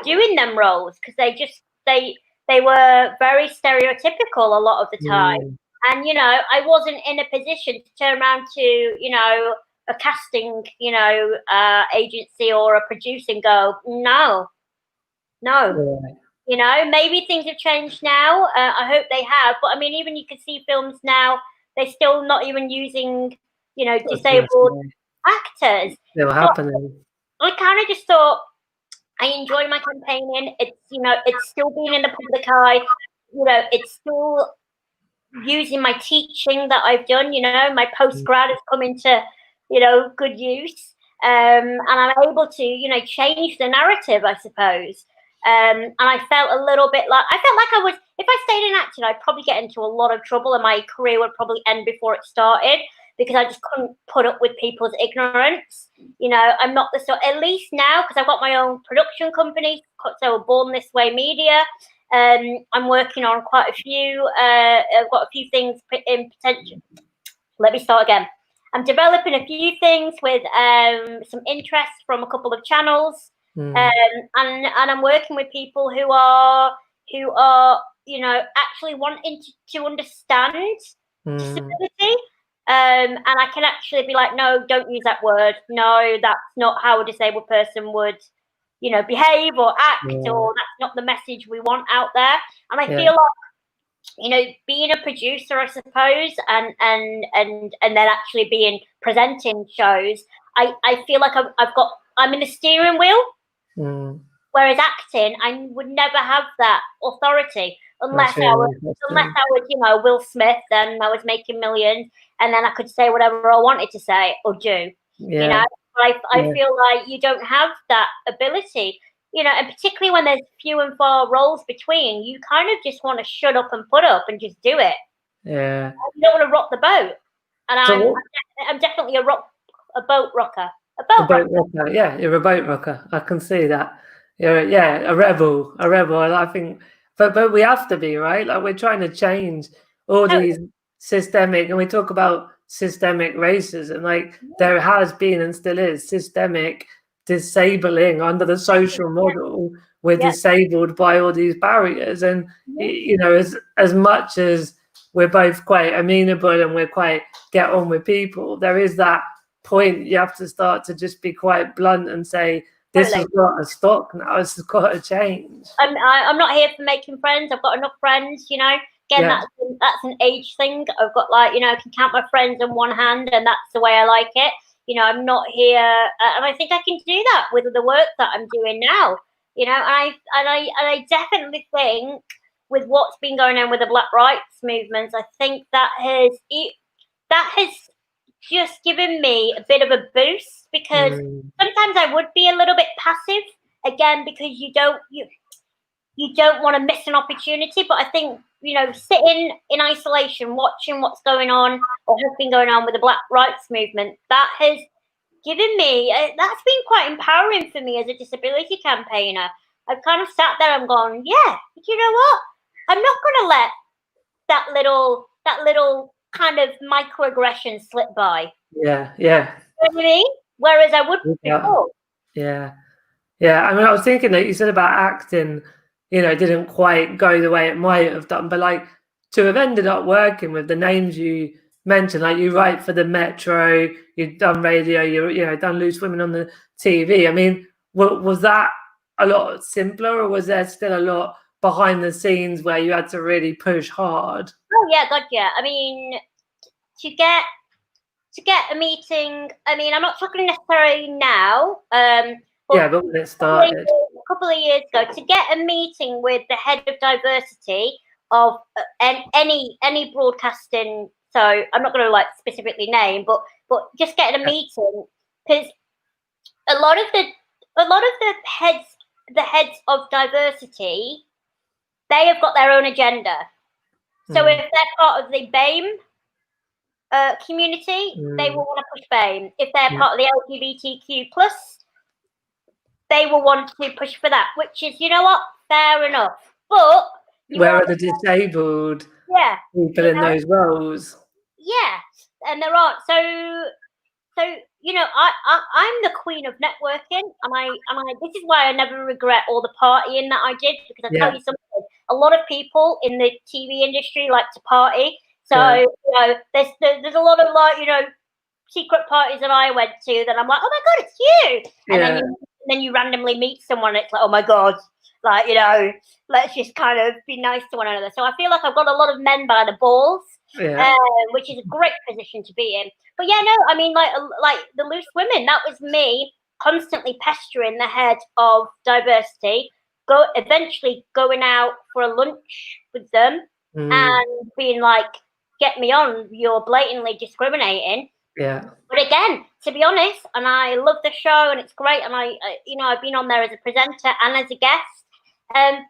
doing them roles because they were very stereotypical a lot of the time. And, I wasn't in a position to turn around to, a casting, agency or a producer and go, no. Maybe things have changed now. I hope they have. But I mean, even you can see films now, they're still not even using, disabled actors. Still happening. I kind of just thought, I enjoy my campaigning. It's, it's still being in the public eye. It's still using my teaching that I've done. My post-grad has come into, good use. And I'm able to, change the narrative, I suppose. And I felt a little bit like if I stayed in acting, I'd probably get into a lot of trouble and my career would probably end before it started because I just couldn't put up with people's ignorance. I'm not the sort, at least now, because I've got my own production company, so Born This Way Media. I'm working on quite a few, I've got a few things in potential. Let me start again. I'm developing a few things with some interest from a couple of channels. And I'm working with people who are actually wanting to understand disability, and I can actually be like, no, don't use that word. No, that's not how a disabled person would behave or act, or that's not the message we want out there. And I feel like being a producer, I suppose, and then actually presenting shows, I feel like I'm in the steering wheel. Whereas acting, I would never have that authority. unless I was, you know, Will Smith, then I was making millions, and then I could say whatever I wanted to say or do. You know, I feel like you don't have that ability. You know, and particularly when there's few and far roles between, you kind of just want to shut up and put up and just do it. Yeah. You don't want to rock the boat. And I'm definitely a boat rocker. A boat rocker. Yeah, you're a boat rocker. I can see that. You're a rebel. And I think, but we have to be, right? Like, we're trying to change all these systemic, and we talk about systemic racism. Like, there has been and still is systemic disabling under the social model. We're disabled by all these barriers, and you know, as much as we're both quite amenable and we're quite get on with people, there is that point you have to start to just be quite blunt and say, this has got to stop now. This has got to change. I'm not here for making friends. I've got enough friends, you know. Again, that's an age thing. I've got, like, you know, I can count my friends on one hand, and that's the way I like it. You know, I'm not here, and I think I can do that with the work that I'm doing now. You know, and I definitely think with what's been going on with the Black rights movements, I think that has just given me a bit of a boost, because sometimes I would be a little bit passive, again, because you don't want to miss an opportunity. But I think, you know, sitting in isolation, watching what's going on or has been going on with the Black rights movement, that has given me, that's been quite empowering for me as a disability campaigner. I've kind of sat there and gone, yeah, you know what? I'm not going to let that little kind of microaggression slip by. Yeah. You know what I mean? Whereas I would before. Yeah. I mean, I was thinking that you said about acting, you know, didn't quite go the way it might have done, but like, to have ended up working with the names you mentioned, like, you write for the Metro, you've done radio, you know, done Loose Women on the TV. I mean, was that a lot simpler, or was there still a lot behind the scenes where you had to really push hard? Oh yeah, God, yeah. I mean, to get a meeting, I mean, I'm not talking necessarily now, but when it started, a couple of years ago, to get a meeting with the head of diversity of any broadcasting, so I'm not going to, like, specifically name, but just getting a meeting, because a lot of the heads of diversity, they have got their own agenda. So if they're part of the BAME community, they will want to push BAME. If they're part of the LGBTQ+, they will want to push for that, which is, you know what, fair enough. But where are the disabled people in those roles? Yeah, and there aren't. So you know, I'm the queen of networking, and I this is why I never regret all the partying that I did, because I tell you something, a lot of people in the TV industry like to party. So you know, there's a lot of, like, you know, secret parties that I went to that I'm like, oh my god, it's you, and then you randomly meet someone, and it's like, oh my god, like, you know, let's just kind of be nice to one another. So I feel like I've got a lot of men by the balls, which is a great position to be in. But yeah, no, I mean, like the Loose Women, that was me constantly pestering the head of diversity, eventually going out for a lunch with them and being like, get me on, you're blatantly discriminating. But again, to be honest, and I love the show and it's great, and I you know, I've been on there as a presenter and as a guest,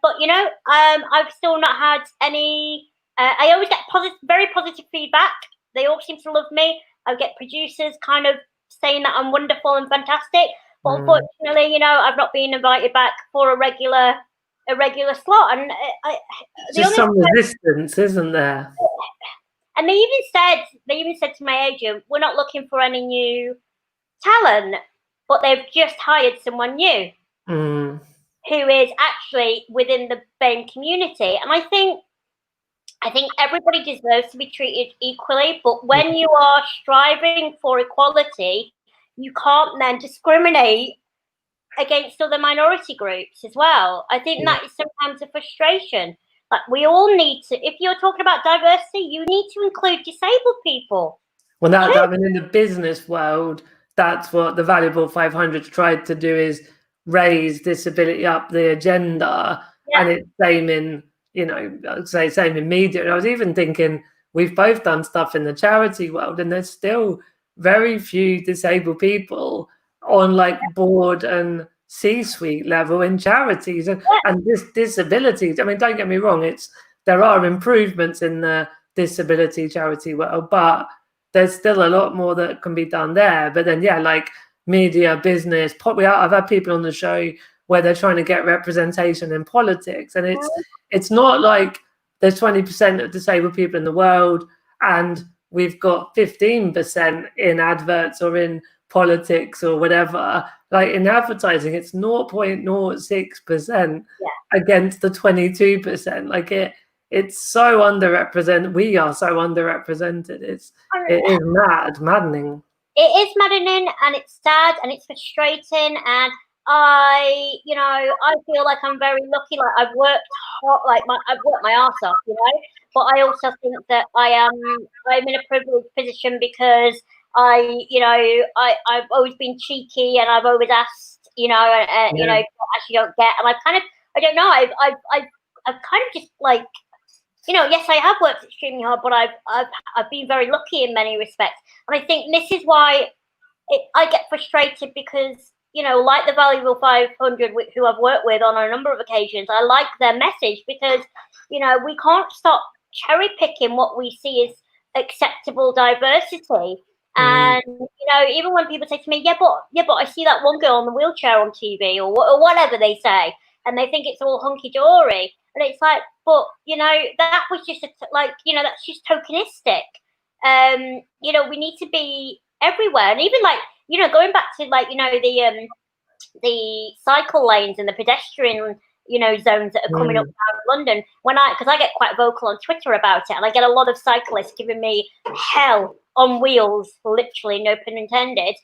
but you know, I've still not had any. I always get very positive feedback. They all seem to love me. I get producers kind of saying that I'm wonderful and fantastic, but unfortunately, you know, I've not been invited back for a regular slot, and just some resistance, isn't there? And they even said to my agent, we're not looking for any new talent, but they've just hired someone new who is actually within the BAME community. And I think everybody deserves to be treated equally, but when you are striving for equality, you can't then discriminate against other minority groups as well. I think that is sometimes a frustration. Like, we all need to, if you're talking about diversity, you need to include disabled people. Well, I mean, in the business world, that's what the Valuable 500 tried to do, is raise disability up the agenda. And it's same in you know, I'd say same in media. And I was even thinking we've both done stuff in the charity world, and there's still very few disabled people on like board and C-suite level in charities, and this disabilities. I mean, don't get me wrong, there are improvements in the disability charity world, but there's still a lot more that can be done there. But then, yeah, like media, business, I've had people on the show where they're trying to get representation in politics, and it's not like there's 20% of disabled people in the world and we've got 15% in adverts or in politics or whatever. Like in advertising, it's 0.06% against the 22%. Like it's so underrepresented. We are so underrepresented. It is maddening. It is maddening, and it's sad, and it's frustrating, and I feel like I'm very lucky. Like I've worked hard, I've worked my ass off, but I also think that I'm in a privileged position because I've always been cheeky, and I've always asked, I actually don't get, and I don't know, I've kind of just like, yes, I have worked extremely hard, but I've been very lucky in many respects, and I think this is why I get frustrated because, like the Valuable 500, who I've worked with on a number of occasions, I like their message because, we can't stop cherry picking what we see as acceptable diversity. And, even when people say to me, yeah, but I see that one girl in the wheelchair on TV or whatever they say, and they think it's all hunky-dory. And it's like, but, that was just, that's just tokenistic. We need to be everywhere. And even going back to the cycle lanes and the pedestrian, zones that are coming up out of London, because I get quite vocal on Twitter about it, and I get a lot of cyclists giving me hell on wheels, literally, no pun intended,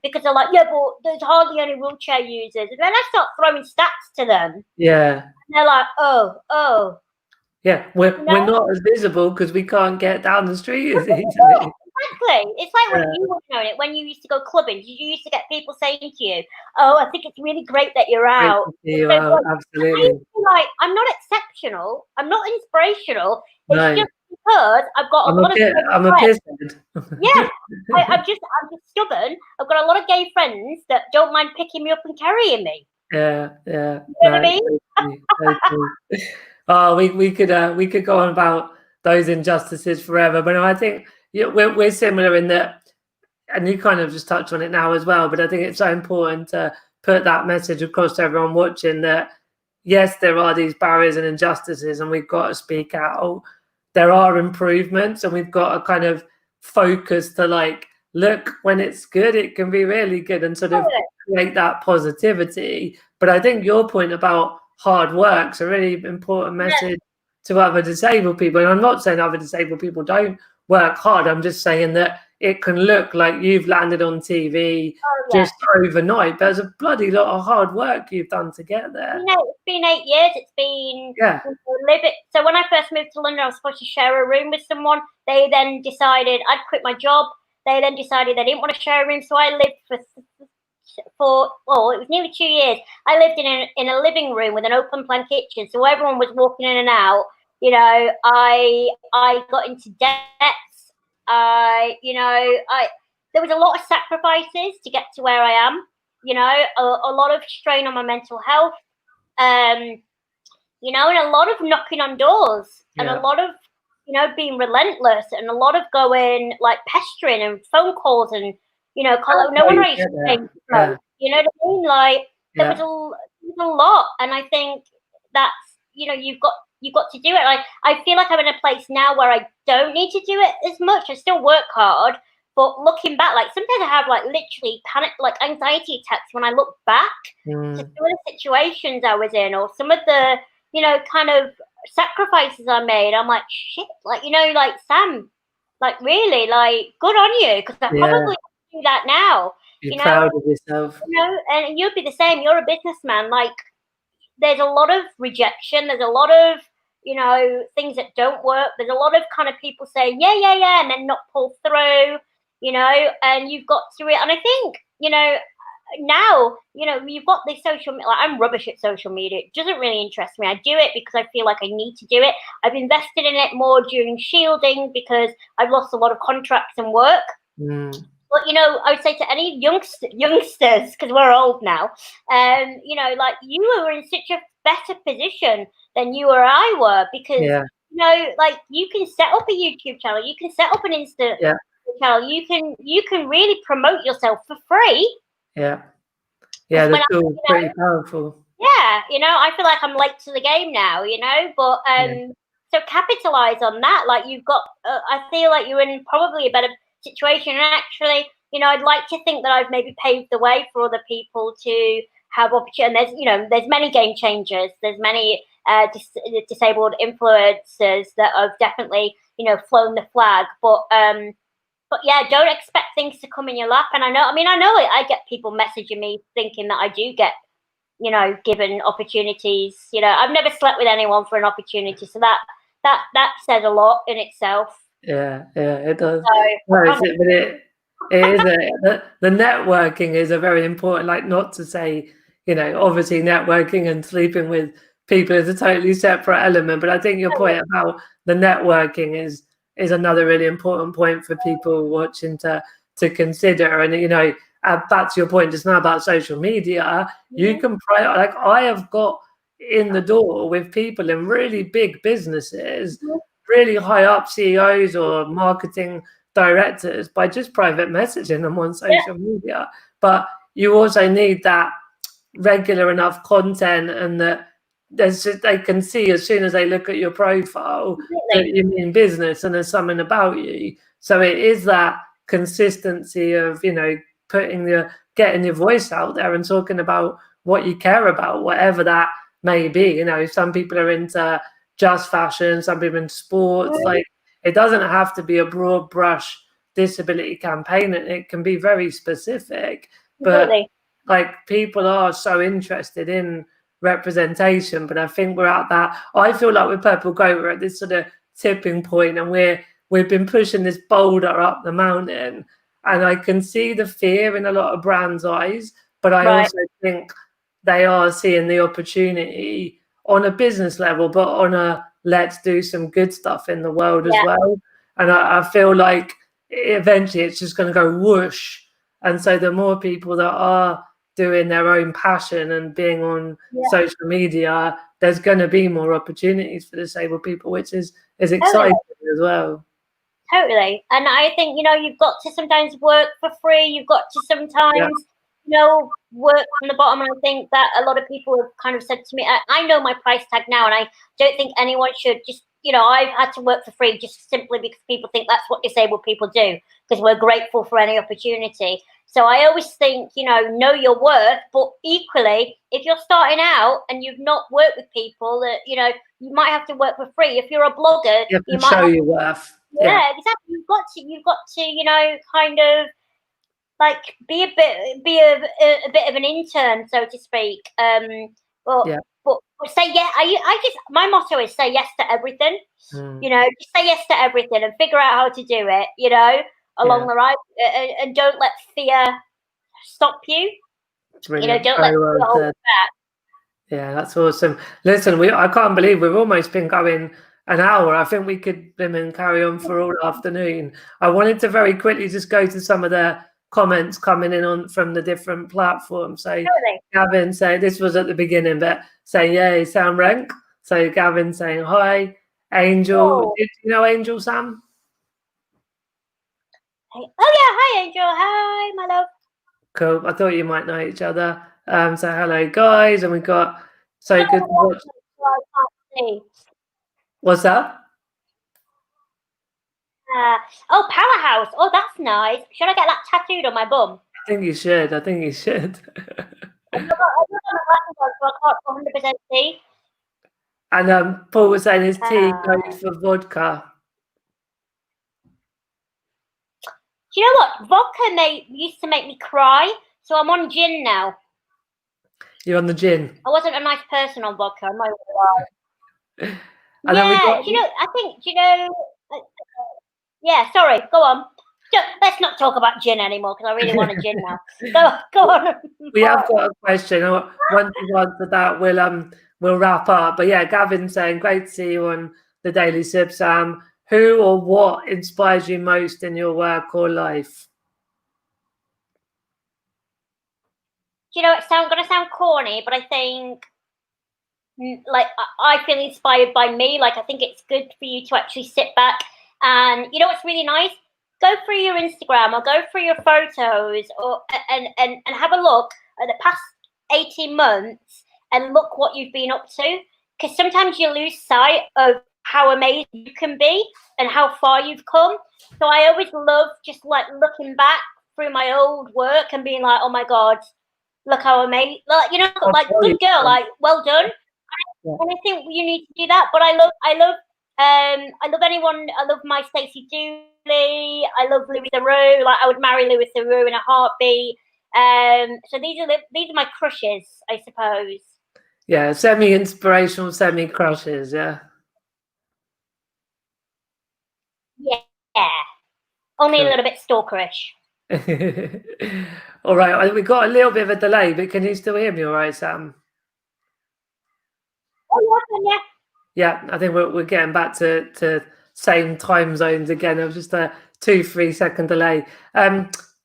because they're like, yeah, but there's hardly any wheelchair users. And then I start throwing stats to them. Yeah. And they're like, oh. Yeah, we're not as visible because we can't get down the street as easily. Exactly. It's like when you were doing it, when you used to go clubbing, did you used to get people saying to you, oh, I think it's really great that you're out. Absolutely. I'm not exceptional. I'm not inspirational. It's just because I've got I'm a pisshead. Yeah. I'm just stubborn. I've got a lot of gay friends that don't mind picking me up and carrying me. Yeah. You know what I mean? Totally. Oh, we could go on about those injustices forever, but no, I think we're similar in that, and you kind of just touched on it now as well. But I think it's so important to put that message across to everyone watching that yes, there are these barriers and injustices, and we've got to speak out. There are improvements, and we've got to kind of focus to look, when it's good, it can be really good, and sort of create that positivity. But I think your point about hard work's a really important message to other disabled people. And I'm not saying other disabled people don't work hard. I'm just saying that it can look like you've landed on TV just overnight, but there's a bloody lot of hard work you've done to get there. It's been 8 years. It's been So when I first moved to London, I was supposed to share a room with someone. They then decided I'd quit my job. They then decided they didn't want to share a room, so I lived it was nearly 2 years. I lived in a living room with an open plan kitchen, so everyone was walking in and out. I got into debts. There was a lot of sacrifices to get to where I am. A lot of strain on my mental health. And a lot of knocking on doors, and a lot of being relentless, and a lot of going pestering and phone calls and. No one raised you know what I mean? There was a lot, and I think that's you've got to do it. I feel like I'm in a place now where I don't need to do it as much. I still work hard, but looking back, sometimes I have literally panic, anxiety attacks when I look back to some of the situations I was in, or some of the kind of sacrifices I made. I'm like, shit, Sam, really, good on you, because I probably do that now. You're proud of yourself. And you'd be the same. You're a businessman. There's a lot of rejection. There's a lot of, things that don't work. There's a lot of kind of people saying, yeah, and then not pull through, and you've got to it. And I think, now, you know, you've got this social media. Like, I'm rubbish at social media. It doesn't really interest me. I do it because I feel like I need to do it. I've invested in it more during shielding because I've lost a lot of contracts and work. But, you know, I would say to any youngsters, because we're old now, you know, like, you were in such a better position than you or I were, because, you know, like, you can set up a YouTube channel, you can set up an Insta channel, you can really promote yourself for free. Yeah, that's all pretty powerful. Yeah, you know, I feel like I'm late to the game now, you know, but so capitalize on that. Like, you've got, I feel like you're in probably a better situation. And actually, you know, I'd like to think that I've maybe paved the way for other people to have opportunity. And there's, you know, there's many game changers. There's many disabled influencers that have definitely, you know, flown the flag. But yeah, don't expect things to come in your lap. And I know it. I get people messaging me thinking that I do get, you know, given opportunities. You know, I've never slept with anyone for an opportunity, so that says a lot in itself. Yeah, it does. The networking is a very important, like, not to say, you know, obviously networking and sleeping with people is a totally separate element, but I think your point about the networking is another really important point for people watching to consider. And, you know, back to your point just now about social media, you can like, I have got in the door with people in really big businesses, really high up CEOs or marketing directors, by just private messaging them on social media. But you also need that regular enough content, and that they can see as soon as they look at your profile that you mean business and there's something about you. So it is that consistency of, you know, getting your voice out there and talking about what you care about, whatever that may be. You know, some people are into just fashion, some people in sports. Like, it doesn't have to be a broad brush disability campaign, and it can be very specific. But like, people are so interested in representation. But I think we're at that. I feel like with Purple Goat, we're at this sort of tipping point, and we've been pushing this boulder up the mountain. And I can see the fear in a lot of brands' eyes, but I also think they are seeing the opportunity on a business level, but on a let's do some good stuff in the world as well. And I feel like eventually it's just going to go whoosh. And so the more people that are doing their own passion and being on social media, there's going to be more opportunities for disabled people, which is exciting as well. Totally. And I think, you know, you've got to sometimes work for free. You've got to sometimes, you know, work from the bottom. And I think that a lot of people have kind of said to me, I know my price tag now, and I don't think anyone should just, you know, I've had to work for free just simply because people think that's what disabled people do, because we're grateful for any opportunity. So I always think, you know your worth, but equally, if you're starting out and you've not worked with people, that, you know, you might have to work for free. If you're a blogger, you might show your worth. Yeah, exactly. You've got to, you know, kind of like be a bit of an intern, so to speak. But say my motto is say yes to everything. You know, just say yes to everything and figure out how to do it, you know, along the right, and don't let fear stop you. You know, don't let fear hold you back. Yeah, that's awesome. Listen, I can't believe we've almost been going an hour. I think we could carry on for all afternoon. I wanted to very quickly just go to some of the comments coming in from the different platforms. So Gavin saying, this was at the beginning, but saying, yay, Sam Renke. So Gavin saying, hi. Angel, did you know Angel, Sam? Oh yeah, hi Angel, hi my love. Cool, I thought you might know each other. So hello guys, and we got so good to watch. What's that? Oh, Powerhouse. Oh, that's nice. Should I get that tattooed on my bum? I think you should. I've got my glasses on, so I can't 100% see. And Paul was saying his tea goes for vodka. Do you know what? Vodka used to make me cry, so I'm on gin now. You're on the gin. I wasn't a nice person on vodka. I'm not gonna lie. Yeah, you know, I think, you know. Yeah, sorry. Go on. let's not talk about gin anymore because I really want a gin now. Go on. We have got a question. Once you've answered that, we'll wrap up. But yeah, Gavin's saying, great to see you on the Daily Sib, Sam. Who or what inspires you most in your work or life? You know, it's going to sound corny, but I think, like, I feel inspired by me. Like, I think it's good for you to actually sit back and, you know what's really nice? Go through your Instagram or go through your photos and have a look at the past 18 months and look what you've been up to. Because sometimes you lose sight of how amazing you can be and how far you've come. So I always love just like looking back through my old work and being like, oh my God, look how amazing, like, you know, like, good girl, like, well done. And I think you need to do that. But I love anyone. I love my Stacey Dooley. I love Louis Theroux. Like, I would marry Louis Theroux in a heartbeat. So these are my crushes, I suppose. Yeah, semi-inspirational, semi-crushes. Yeah. Yeah. Only cool. A little bit stalkerish. All right, we got a little bit of a delay, but can you still hear me all right, Sam? Oh, yeah. Yeah, I think we're getting back to same time zones again. It was just a 2-3 second delay.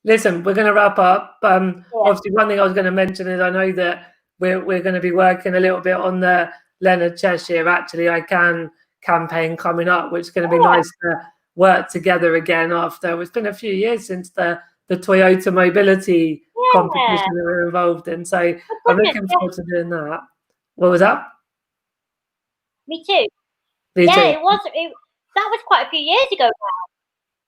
Listen, we're going to wrap up. Obviously, one thing I was going to mention is I know that we're going to be working a little bit on the Leonard Cheshire Actually I Can campaign coming up, which is going to be nice to work together again after it's been a few years since the Toyota mobility competition that we're involved in. So I'm looking forward to doing that. What was that? Me too. It was. That was quite a few years ago now.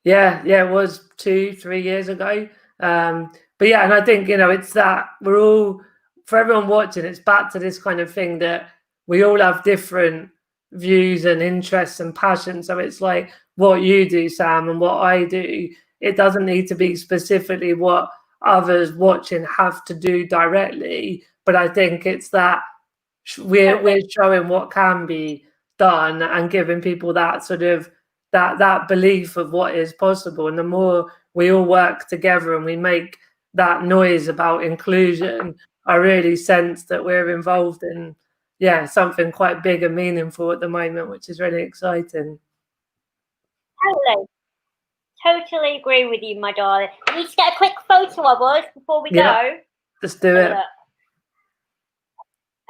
Yeah, it was 2-3 years ago. But yeah, and I think, you know, it's that we're all, for everyone watching, it's back to this kind of thing that we all have different views and interests and passions. So it's like what you do, Sam, and what I do. It doesn't need to be specifically what others watching have to do directly, but I think it's that we're showing what can be done and giving people that sort of that belief of what is possible. And the more we all work together and we make that noise about inclusion, I really sense that we're involved in something quite big and meaningful at the moment, which is really exciting. Totally agree with you, my darling. We need to get a quick photo of us before we go. Let's do it.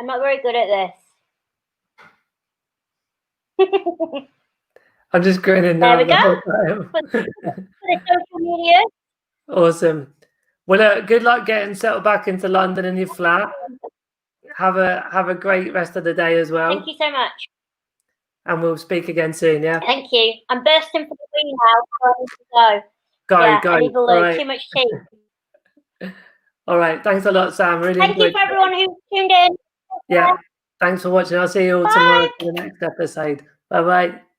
I'm not very good at this. I'm just grinning now. There we go. For the social media. Awesome. Well, good luck getting settled back into London in your flat. Have a great rest of the day as well. Thank you so much. And we'll speak again soon, yeah? Thank you. I'm bursting for the wee now. Go. I need a load. Too much tea. All right. Thanks a lot, Sam. Really Thank you for everyone who tuned in. Yeah. Thanks for watching. I'll see you all tomorrow for the next episode. Bye-bye.